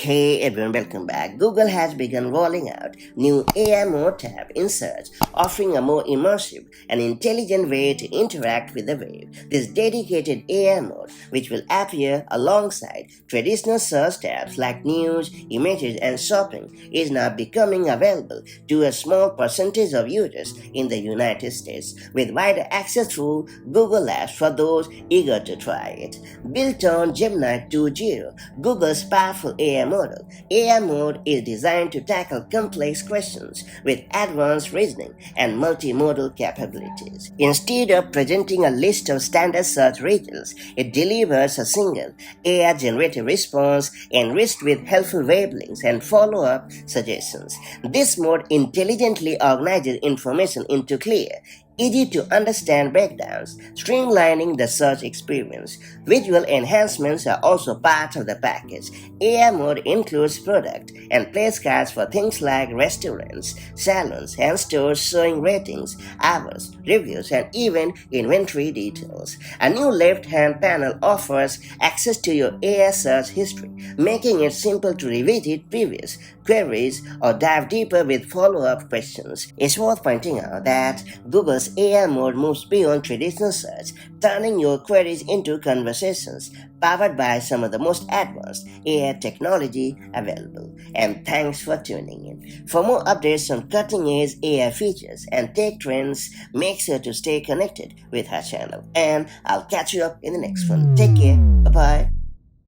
Hey everyone, welcome back. Google has begun rolling out new AI mode tab in search, offering a more immersive and intelligent way to interact with the web. This dedicated AI mode, which will appear alongside traditional search tabs like news, images, and shopping, is now becoming available to a small percentage of users in the United States, with wider access through Google Labs for those eager to try it. Built on Gemini 2.0, Google's powerful AI model, AI mode is designed to tackle complex questions with advanced reasoning and multimodal capabilities. Instead of presenting a list of standard search results, it delivers a single AI-generated response enriched with helpful web links and follow-up suggestions. This mode intelligently organizes information into clear, easy-to-understand breakdowns, streamlining the search experience. Visual enhancements are also part of the package. AI mode includes product and place cards for things like restaurants, salons, and stores showing ratings, hours, reviews, and even inventory details. A new left-hand panel offers access to your AI search history, making it simple to revisit previous queries or dive deeper with follow-up questions. It's worth pointing out that Google's AI mode moves beyond traditional search, turning your queries into conversations powered by some of the most advanced AI technology available. And thanks for tuning in. For more updates on cutting-edge AI features and tech trends, make sure to stay connected with our channel. And I'll catch you up in the next one. Take care. Bye-bye.